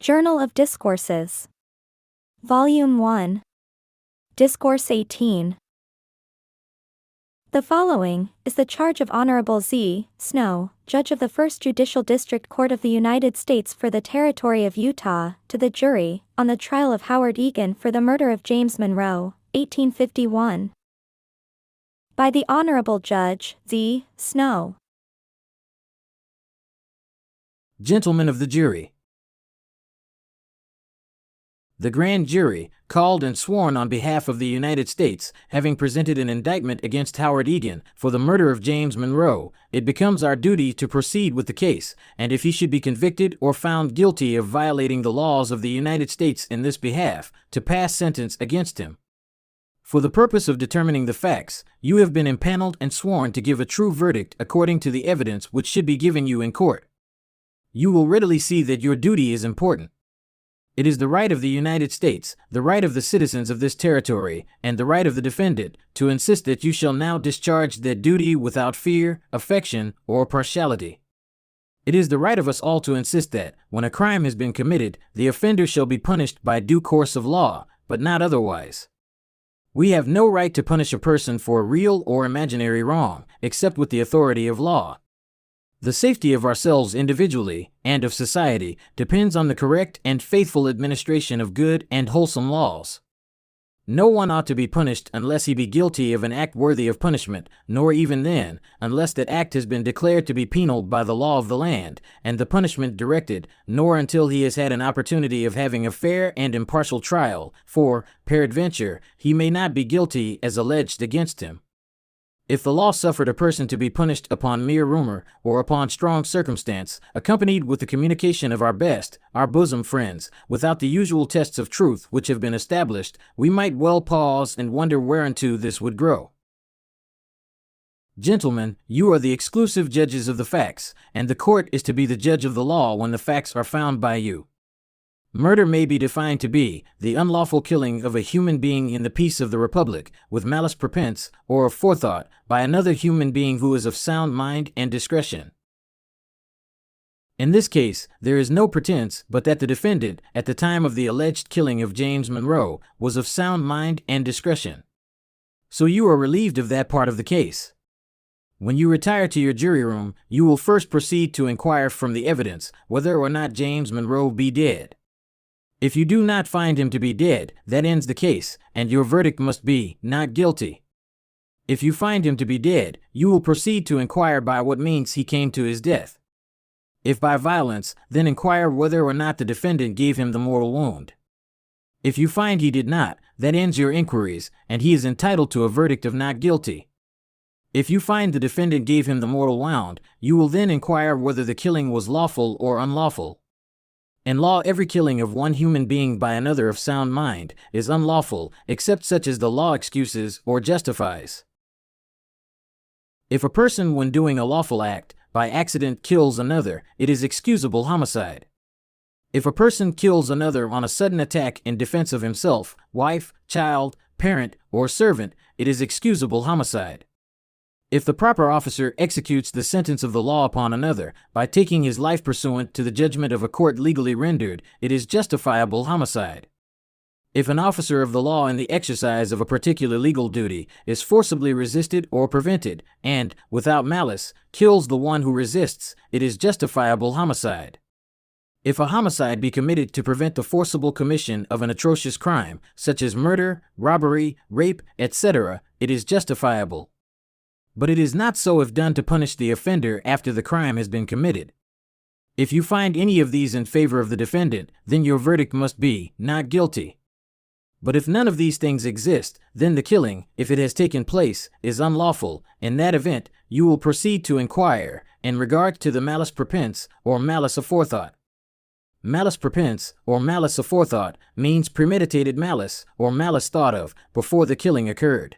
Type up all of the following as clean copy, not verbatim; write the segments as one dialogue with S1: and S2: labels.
S1: Journal of Discourses. Volume 1. Discourse 18. The following is the charge of Honorable Z. Snow, Judge of the 1st Judicial District Court of the United States for the Territory of Utah, to the jury, on the trial of Howard Egan for the murder of James Monroe, 1851. By the Honorable Judge Z. Snow.
S2: Gentlemen of the jury. The grand jury, called and sworn on behalf of the United States, having presented an indictment against Howard Egan for the murder of James Monroe, it becomes our duty to proceed with the case, and if he should be convicted or found guilty of violating the laws of the United States in this behalf, to pass sentence against him. For the purpose of determining the facts, you have been impaneled and sworn to give a true verdict according to the evidence which should be given you in court. You will readily see that your duty is important. It is the right of the United States, the right of the citizens of this territory, and the right of the defendant, to insist that you shall now discharge that duty without fear, affection, or partiality. It is the right of us all to insist that, when a crime has been committed, the offender shall be punished by due course of law, but not otherwise. We have no right to punish a person for a real or imaginary wrong, except with the authority of law. The safety of ourselves individually, and of society, depends on the correct and faithful administration of good and wholesome laws. No one ought to be punished unless he be guilty of an act worthy of punishment, nor even then, unless that act has been declared to be penal by the law of the land, and the punishment directed, nor until he has had an opportunity of having a fair and impartial trial, for, peradventure, he may not be guilty as alleged against him. If the law suffered a person to be punished upon mere rumor, or upon strong circumstance, accompanied with the communication of our best, our bosom friends, without the usual tests of truth which have been established, we might well pause and wonder whereunto this would grow. Gentlemen, you are the exclusive judges of the facts, and the court is to be the judge of the law when the facts are found by you. Murder may be defined to be the unlawful killing of a human being in the peace of the republic, with malice prepense, or of forethought, by another human being who is of sound mind and discretion. In this case, there is no pretense but that the defendant, at the time of the alleged killing of James Monroe, was of sound mind and discretion. So you are relieved of that part of the case. When you retire to your jury room, you will first proceed to inquire from the evidence whether or not James Monroe be dead. If you do not find him to be dead, that ends the case, and your verdict must be not guilty. If you find him to be dead, you will proceed to inquire by what means he came to his death. If by violence, then inquire whether or not the defendant gave him the mortal wound. If you find he did not, that ends your inquiries, and he is entitled to a verdict of not guilty. If you find the defendant gave him the mortal wound, you will then inquire whether the killing was lawful or unlawful. In law, every killing of one human being by another of sound mind is unlawful, except such as the law excuses or justifies. If a person, when doing a lawful act, by accident kills another, it is excusable homicide. If a person kills another on a sudden attack in defense of himself, wife, child, parent, or servant, it is excusable homicide. If the proper officer executes the sentence of the law upon another, by taking his life pursuant to the judgment of a court legally rendered, it is justifiable homicide. If an officer of the law in the exercise of a particular legal duty is forcibly resisted or prevented, and, without malice, kills the one who resists, it is justifiable homicide. If a homicide be committed to prevent the forcible commission of an atrocious crime, such as murder, robbery, rape, etc., it is justifiable. But it is not so if done to punish the offender after the crime has been committed. If you find any of these in favor of the defendant, then your verdict must be not guilty. But if none of these things exist, then the killing, if it has taken place, is unlawful. In that event, you will proceed to inquire in regard to the malice prepense or malice aforethought. Malice prepense or malice aforethought means premeditated malice or malice thought of before the killing occurred.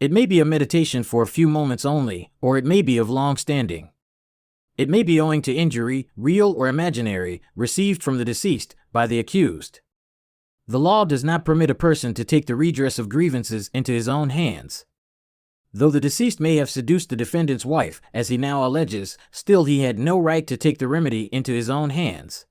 S2: It may be a meditation for a few moments only, or it may be of long standing. It may be owing to injury, real or imaginary, received from the deceased by the accused. The law does not permit a person to take the redress of grievances into his own hands. Though the deceased may have seduced the defendant's wife, as he now alleges, still he had no right to take the remedy into his own hands.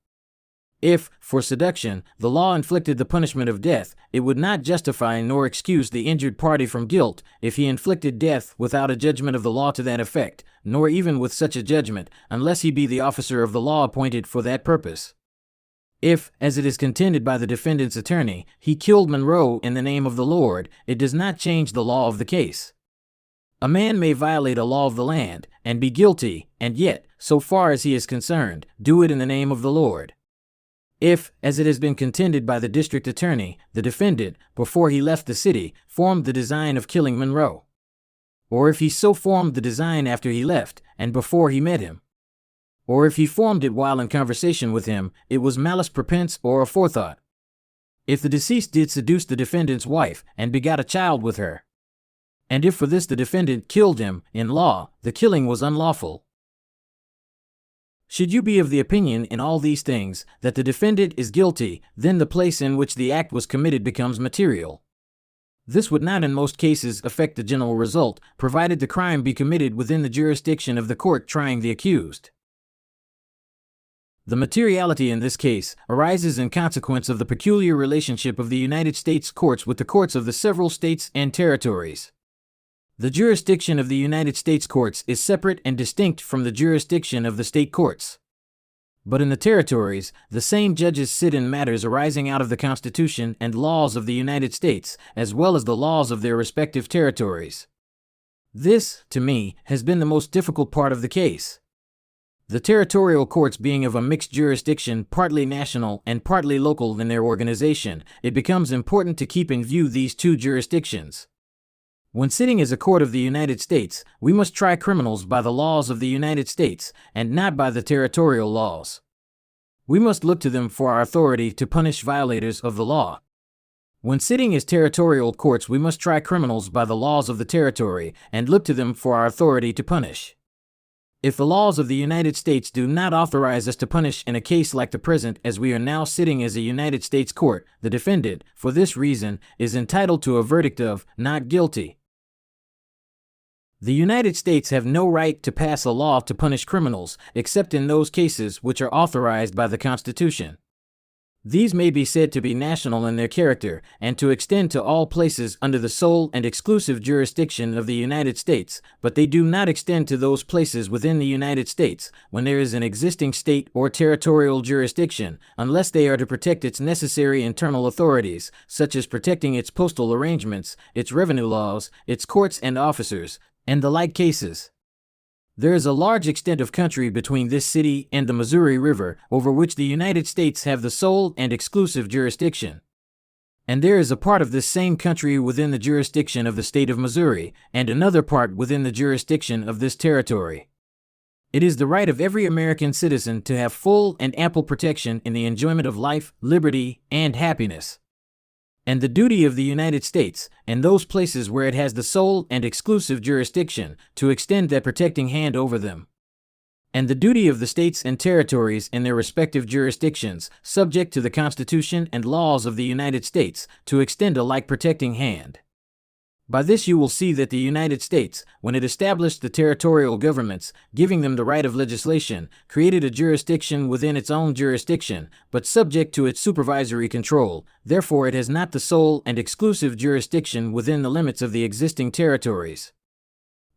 S2: If, for seduction, the law inflicted the punishment of death, it would not justify nor excuse the injured party from guilt if he inflicted death without a judgment of the law to that effect, nor even with such a judgment, unless he be the officer of the law appointed for that purpose. If, as it is contended by the defendant's attorney, he killed Monroe in the name of the Lord, it does not change the law of the case. A man may violate a law of the land and be guilty, and yet, so far as he is concerned, do it in the name of the Lord. If, as it has been contended by the district attorney, the defendant, before he left the city, formed the design of killing Monroe, or if he so formed the design after he left, and before he met him, or if he formed it while in conversation with him, it was malice prepense or aforethought. If the deceased did seduce the defendant's wife, and begot a child with her, and if for this the defendant killed him, in law, the killing was unlawful. Should you be of the opinion in all these things that the defendant is guilty, then the place in which the act was committed becomes material. This would not in most cases affect the general result, provided the crime be committed within the jurisdiction of the court trying the accused. The materiality in this case arises in consequence of the peculiar relationship of the United States courts with the courts of the several states and territories. The jurisdiction of the United States courts is separate and distinct from the jurisdiction of the state courts. But in the territories, the same judges sit in matters arising out of the Constitution and laws of the United States, as well as the laws of their respective territories. This, to me, has been the most difficult part of the case. The territorial courts being of a mixed jurisdiction, partly national and partly local in their organization, it becomes important to keep in view these two jurisdictions. When sitting as a court of the United States, we must try criminals by the laws of the United States, and not by the territorial laws. We must look to them for our authority to punish violators of the law. When sitting as territorial courts, we must try criminals by the laws of the territory, and look to them for our authority to punish. If the laws of the United States do not authorize us to punish in a case like the present, as we are now sitting as a United States court, the defendant, for this reason, is entitled to a verdict of not guilty. The United States have no right to pass a law to punish criminals, except in those cases which are authorized by the Constitution. These may be said to be national in their character, and to extend to all places under the sole and exclusive jurisdiction of the United States, but they do not extend to those places within the United States, when there is an existing state or territorial jurisdiction, unless they are to protect its necessary internal authorities, such as protecting its postal arrangements, its revenue laws, its courts and officers, and the like cases. There is a large extent of country between this city and the Missouri River, over which the United States have the sole and exclusive jurisdiction. And there is a part of this same country within the jurisdiction of the state of Missouri, and another part within the jurisdiction of this territory. It is the right of every American citizen to have full and ample protection in the enjoyment of life, liberty, and happiness. And the duty of the United States, and those places where it has the sole and exclusive jurisdiction, to extend that protecting hand over them. And the duty of the states and territories in their respective jurisdictions, subject to the Constitution and laws of the United States, to extend a like protecting hand. By this you will see that the United States, when it established the territorial governments, giving them the right of legislation, created a jurisdiction within its own jurisdiction, but subject to its supervisory control. Therefore it has not the sole and exclusive jurisdiction within the limits of the existing territories.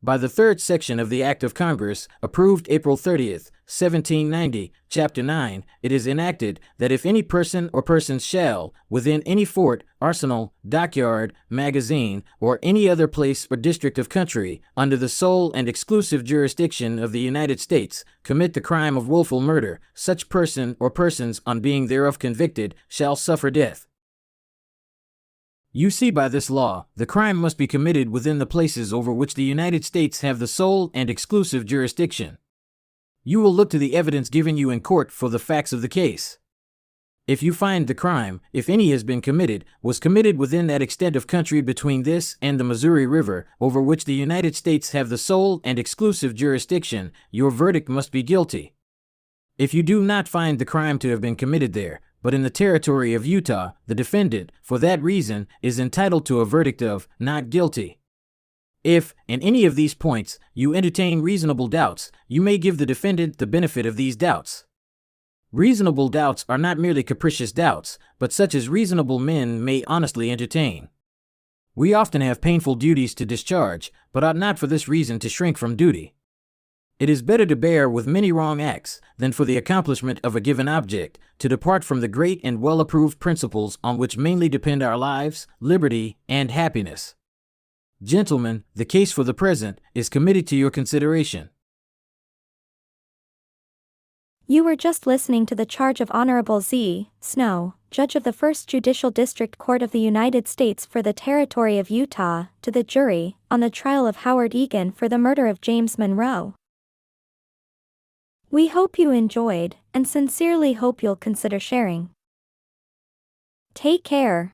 S2: By the third section of the Act of Congress, approved April 30th, 1790, Chapter 9, it is enacted that if any person or persons shall, within any fort, arsenal, dockyard, magazine, or any other place or district of country, under the sole and exclusive jurisdiction of the United States, commit the crime of wilful murder, such person or persons, on being thereof convicted, shall suffer death. You see by this law, the crime must be committed within the places over which the United States have the sole and exclusive jurisdiction. You will look to the evidence given you in court for the facts of the case. If you find the crime, if any has been committed, was committed within that extent of country between this and the Missouri River, over which the United States have the sole and exclusive jurisdiction, your verdict must be guilty. If you do not find the crime to have been committed there, but in the territory of Utah, the defendant, for that reason, is entitled to a verdict of not guilty. If, in any of these points, you entertain reasonable doubts, you may give the defendant the benefit of these doubts. Reasonable doubts are not merely capricious doubts, but such as reasonable men may honestly entertain. We often have painful duties to discharge, but ought not for this reason to shrink from duty. It is better to bear with many wrong acts than for the accomplishment of a given object to depart from the great and well-approved principles on which mainly depend our lives, liberty, and happiness. Gentlemen, the case for the present is committed to your consideration.
S1: You were just listening to the charge of Honorable Z. Snow, Judge of the First Judicial District Court of the United States for the Territory of Utah, to the jury, on the trial of Howard Egan for the murder of James Monroe. We hope you enjoyed, and sincerely hope you'll consider sharing. Take care.